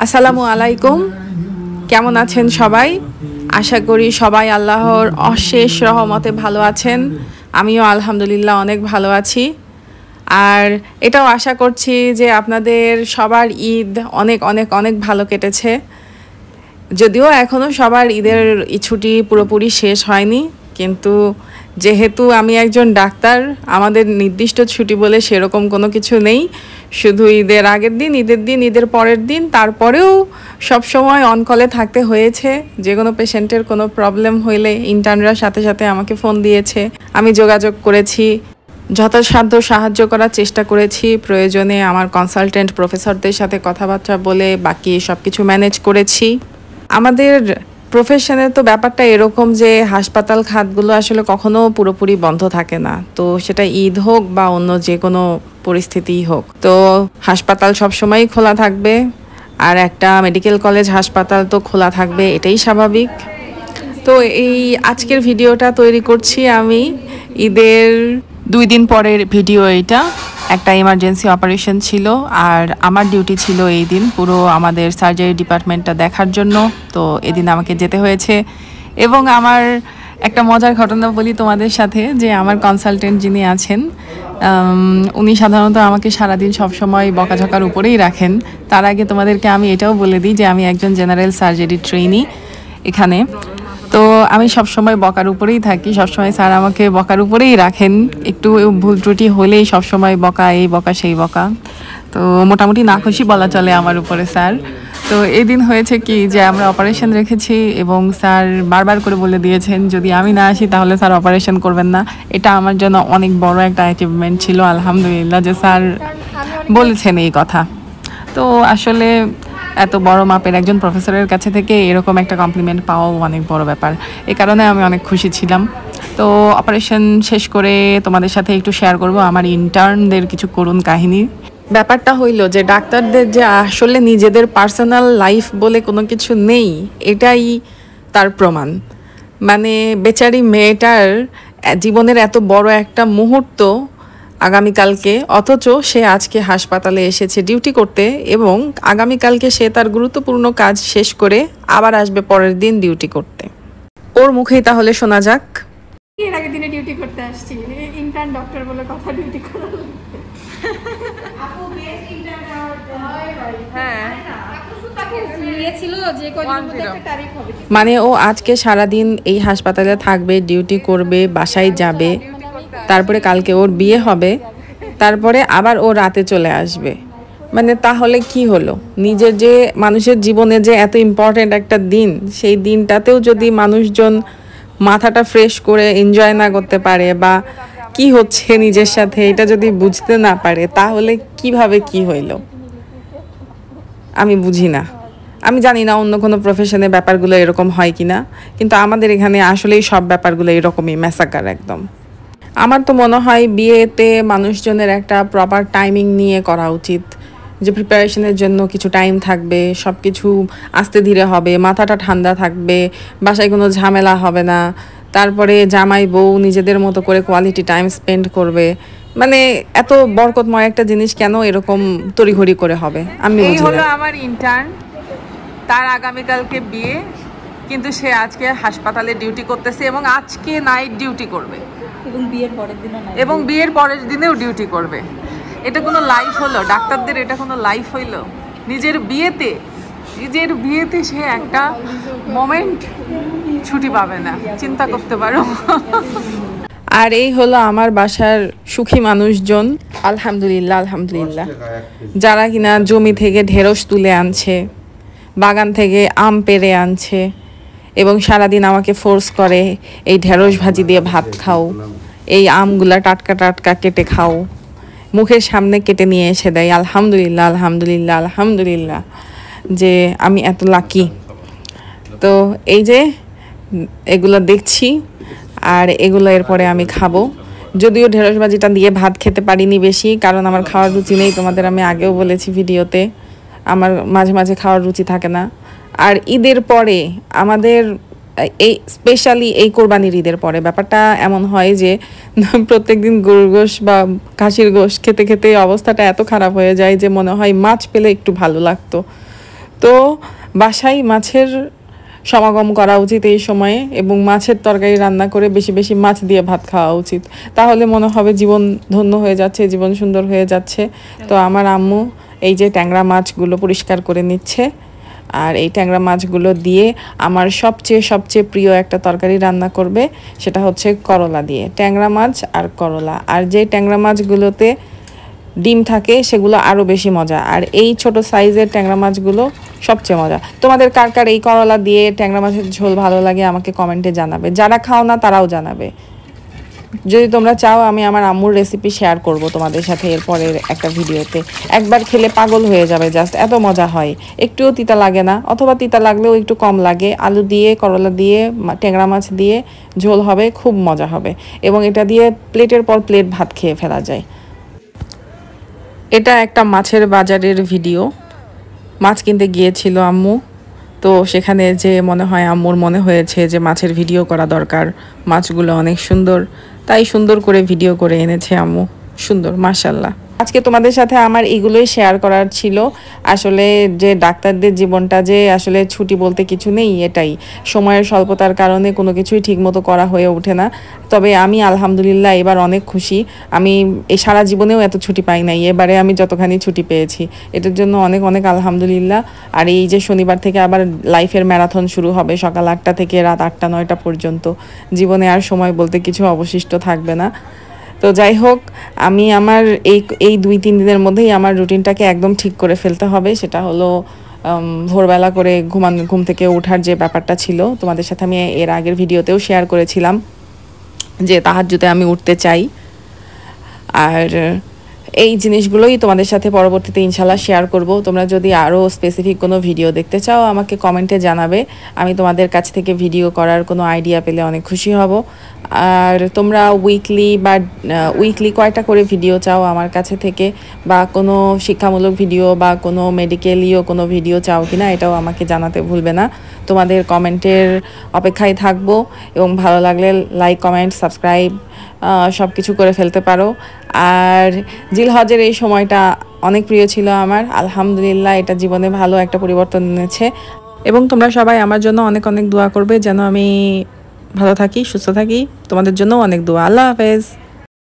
আসসালামু আলাইকুম। কেমন আছেন সবাই? আশা করি সবাই আল্লাহর অশেষ রহমতে ভালো আছেন। আমিও আলহামদুলিল্লাহ অনেক ভালো আছি। আর এটাও আশা করছি যে আপনাদের সবার ঈদ অনেক অনেক অনেক ভালো কেটেছে। যদিও এখনও সবার ঈদের ছুটি পুরোপুরি শেষ হয়নি, কিন্তু যেহেতু আমি একজন ডাক্তার, আমাদের নির্দিষ্ট ছুটি বলে সেরকম কোনো কিছু নেই। শুধু ঈদের আগের দিন, ঈদের দিন, ঈদের পরের দিন, তারপরেও সবসময় অনকলে থাকতে হয়েছে। যে কোনো পেশেন্টের কোনো প্রবলেম হইলে ইন্টার্নরা সাথে সাথে আমাকে ফোন দিয়েছে, আমি যোগাযোগ করেছি, যথাসাধ্য সাহায্য করার চেষ্টা করেছি। প্রয়োজনে আমার কনসালটেন্ট প্রফেসরদের সাথে কথাবার্তা বলে বাকি সব কিছু ম্যানেজ করেছি। আমাদের প্রফেশনে তো ব্যাপারটা এরকম যে হাসপাতাল খাতগুলো আসলে কখনো পুরোপুরি বন্ধ থাকে না, তো সেটা ঈদ হোক বা অন্য যে কোনো পরিস্থিতিই হোক। তো হাসপাতাল সবসময়ই খোলা থাকবে, আর একটা মেডিকেল কলেজ হাসপাতাল তো খোলা থাকবে, এটাই স্বাভাবিক। তো এই আজকের ভিডিওটা তৈরি করছি আমি ঈদের 2 দিন পরের ভিডিও। এটা একটা ইমার্জেন্সি অপারেশন ছিল, আর আমার ডিউটি ছিল এই দিন পুরো আমাদের সার্জারি ডিপার্টমেন্টটা দেখার জন্য। তো এদিন আমাকে যেতে হয়েছে। এবং আমার একটা মজার ঘটনা বলি তোমাদের সাথে, যে আমার কনসালটেন্ট যিনি আছেন, উনি সাধারণত আমাকে সারাদিন সবসময় বকাঝকার উপরেই রাখেন। তার আগে তোমাদেরকে আমি এটাও বলে দিই যে আমি একজন জেনারেল সার্জারি ট্রেইনি এখানে। তো আমি সবসময় বকার উপরেই থাকি, সবসময় স্যার আমাকে বকার উপরেই রাখেন। একটু ভুল ত্রুটি হলেই সবসময় বকা, এই বকা সেই বকা। তো মোটামুটি নাখুশি বলা চলে আমার উপরে স্যার। তো এই দিন হয়েছে কি, যে আমরা অপারেশন রেখেছি এবং স্যার বারবার করে বলে দিয়েছেন যদি আমি না আসি তাহলে স্যার অপারেশন করবেন না। এটা আমার জন্য অনেক বড় একটা অ্যাচিভমেন্ট ছিল, আলহামদুলিল্লাহ, যে স্যার বলেছেন এই কথা। তো আসলে এত বড় মাপের একজন প্রফেসরের কাছে থেকে এরকম একটা কমপ্লিমেন্ট পাওয়াও অনেক বড় ব্যাপার। এই কারণে আমি অনেক খুশি ছিলাম। তো অপারেশন শেষ করে তোমাদের সাথে একটু শেয়ার করব আমার ইন্টার্নদের কিছু করুণ কাহিনী। ব্যাপারটা হইল যে ডাক্তারদের যে আসলে নিজেদের পার্সোনাল লাইফ বলে কোনো কিছু নেই, এটাই তার প্রমাণ। মানে বেচারি মেয়েটার জীবনের এত বড় একটা মুহূর্ত আগামীকালকে, অথচ সে আজকে হাসপাতালে এসেছে ডিউটি করতে, এবং আগামীকালকে সে তার গুরুত্বপূর্ণ কাজ শেষ করে আবার আসবে পরের দিন ডিউটি করতে। ওর মুখেই তাহলে শোনা যাক। এর আগের দিনে ডিউটি করতে আসছি, ইন্টার্ন ডক্টর বলে কথা, ডিউটি করা মানে ও আজকে সারাদিন এই হাসপাতালে থাকবে, ডিউটি করবে, বাসায় যাবে, তারপরে কালকে ওর বিয়ে হবে, তারপরে আবার ও রাতে চলে আসবে। মানে তাহলে কি হলো? নিজের যে মানুষের জীবনে যে এত ইম্পর্টেন্ট একটা দিন, সেই দিনটাতেও যদি মানুষজন মাথাটা ফ্রেশ করে এনজয় না করতে পারে, বা কি হচ্ছে নিজের সাথে এটা যদি বুঝতে না পারে, তাহলে কিভাবে কি হইল আমি বুঝি না। আমি জানি না অন্য কোনো প্রফেশনে ব্যাপারগুলো এরকম হয় কি না, কিন্তু আমাদের এখানে আসলেই সব ব্যাপারগুলো এরকমই ম্যাসাকার একদম। আমার তো মনে হয় বিয়েতে মানুষজনের একটা প্রপার টাইমিং নিয়ে করা উচিত, যে প্রিপারেশনের জন্য কিছু টাইম থাকবে, সব কিছু আস্তে ধীরে হবে, মাথাটা ঠান্ডা থাকবে, বাসায় কোনো ঝামেলা হবে না, তারপরে জামাই বউ নিজেদের মতো করে কোয়ালিটি টাইম স্পেন্ড করবে। মানে এত বরকতময় একটা জিনিস কেন এরকম তড়িঘড়ি করে হবে আমি বুঝি না। এই হলো আমার ইন্টার্ন, তার আগামীকালকে বিয়ে, কিন্তু সে আজকে হাসপাতালে ডিউটি করতেছে এবং আজকে নাইট ডিউটি করবে, এবং বিয়ের পরের দিনেও ডিউটি করবে। এটা কোনো লাইফ হলো? ডাক্তারদের এটা কোনো লাইফ হইলো? নিজের বিয়েতে সে একটা মোমেন্ট ছুটি পাবে না, চিন্তা করতে পারো। আর এই হলো আমার বাসার সুখী মানুষজন, আলহামদুলিল্লাহ আলহামদুলিল্লাহ, যারা কিনা জমি থেকে ঢেঁড়স তুলে আনছে, বাগান থেকে আম পেড়ে আনছে, এবং সারাদিন আমাকে ফোর্স করে এই ঢেঁড়স ভাজি দিয়ে ভাত খাও, এই আমগুলা টাটকা টাটকা কেটে খাও, মুখের সামনে কেটে নিয়ে এসে দেয়। আলহামদুলিল্লাহ আলহামদুলিল্লাহ আলহামদুলিল্লাহ যে আমি এত লাকি। তো এই যে এগুলো দেখছি, আর এগুলো এরপরে আমি খাবো। যদিও ঢেঁড়স ভাজিটা দিয়ে ভাত খেতে পারিনি বেশি, কারণ আমার খাওয়ার রুচি নেই। তোমাদের আমি আগেও বলেছি ভিডিওতে, আমার মাঝে মাঝে খাওয়ার রুচি থাকে না। আর ঈদের পরে আমাদের এই স্পেশালি এই কোরবানির ঈদের পরে ব্যাপারটা এমন হয় যে প্রত্যেকদিন গরুর গোশ বা খাসির গোশ খেতে খেতে অবস্থাটা এত খারাপ হয়ে যায় যে মনে হয় মাছ পেলে একটু ভালো লাগতো। তো বাসায় মাছের সমাগম করা উচিত এই সময়ে, এবং মাছের তরকারি রান্না করে বেশি বেশি মাছ দিয়ে ভাত খাওয়া উচিত। তাহলে মনে হবে জীবন ধন্য হয়ে যাচ্ছে, জীবন সুন্দর হয়ে যাচ্ছে। তো আমার আম্মু এই যে ট্যাংরা মাছগুলো পরিষ্কার করে নিচ্ছে, আর এই ট্যাংরা মাছগুলো দিয়ে আমার সবচেয়ে প্রিয় একটা তরকারি রান্না করবে, সেটা হচ্ছে করলা দিয়ে, ট্যাংরা মাছ আর করলা। আর যে ট্যাংরা মাছগুলোতে ডিম থাকে সেগুলো আরও বেশি মজা, আর এই ছোট সাইজের ট্যাংরা মাছগুলো সবচেয়ে মজা। তোমাদের কার কার এই করলা দিয়ে ট্যাংরা মাছের ঝোল ভালো লাগে আমাকে কমেন্টে জানাবে, যারা খাও না তারাও জানাবে। যদি তোমরা চাও আমি আমার আম্মুর রেসিপি শেয়ার করব তোমাদের সাথে এরপরের একটা ভিডিওতে। একবার খেলে পাগল হয়ে যাবে, জাস্ট এত মজা হয়, একটুও তিতা লাগে না, অথবা তিতা লাগলেও একটু কম লাগে। আলু দিয়ে, করলা দিয়ে, ট্যাংরা মাছ দিয়ে ঝোল হবে, খুব মজা হবে, এবং এটা দিয়ে প্লেটের পর প্লেট ভাত খেয়ে ফেলা যায়। এটা একটা মাছের বাজারের ভিডিও। মাছ কিনতে গিয়েছিল আম্মু, তো সেখানে যে মনে হয় আম্মুর মনে হয়েছে যে মাছের ভিডিও করা দরকার, মাছগুলো অনেক সুন্দর, তাই সুন্দর করে ভিডিও করে এনেছে আম্মু। সুন্দর, মাশাআল্লাহ। আজকে তোমাদের সাথে আমার এগুলোই শেয়ার করার ছিল। আসলে যে ডাক্তারদের জীবনটা যে আসলে ছুটি বলতে কিছু নেই, এটাই সময়ের স্বল্পতার কারণে কোনো কিছুই ঠিকমতো করা হয়ে ওঠে না। তবে আমি আলহামদুলিল্লাহ এবার অনেক খুশি। আমি এই সারা জীবনেও এত ছুটি পাই নাই, এবারে আমি যতখানি ছুটি পেয়েছি এটার জন্য অনেক অনেক আলহামদুলিল্লাহ। আর এই যে শনিবার থেকে আবার লাইফের ম্যারাথন শুরু হবে, সকাল 8টা থেকে রাত 8টা-9টা পর্যন্ত। জীবনে আর সময় বলতে কিছু অবশিষ্ট থাকবে না। তো যাই হোক, আমি আমার এই 2-3 দিনের মধ্যেই আমার রুটিনটাকে একদম ঠিক করে ফেলতে হবে। সেটা হলো ভোরবেলা করে ঘুম থেকে ওঠার যে ব্যাপারটা ছিল, তোমাদের সাথে আমি এর আগের ভিডিওতেও শেয়ার করেছিলাম যে তাহাজ্জুদে আমি উঠতে চাই। আর এই জিনিসগুলোই তোমাদের সাথে পরবর্তীতে ইনশাল্লাহ শেয়ার করব। তোমরা যদি আরও স্পেসিফিক কোনো ভিডিও দেখতে চাও আমাকে কমেন্টে জানাবে, আমি তোমাদের কাছ থেকে ভিডিও করার কোনো আইডিয়া পেলে অনেক খুশি হব। আর তোমরা উইকলি কয়টা করে ভিডিও চাও আমার কাছে থেকে, বা কোনো শিক্ষামূলক ভিডিও বা কোনো মেডিকেলীয় কোনো ভিডিও চাও কিনা, এটাও আমাকে জানাতে ভুলবে না। তোমাদের কমেন্টের অপেক্ষায় থাকবো, এবং ভালো লাগলে লাইক, কমেন্ট, সাবস্ক্রাইব সব কিছু করে ফেলতে পারো। আর জিলহজের এই সময়টা অনেক প্রিয় ছিল আমার, আলহামদুলিল্লাহ এটা জীবনে ভালো একটা পরিবর্তন এনেছে। এবং তোমরা সবাই আমার জন্য অনেক অনেক দোয়া করবে যেন আমি ভালো থাকি, সুস্থ থাকি। তোমাদের জন্য অনেক দোয়া। আল্লাহ হাফেজ।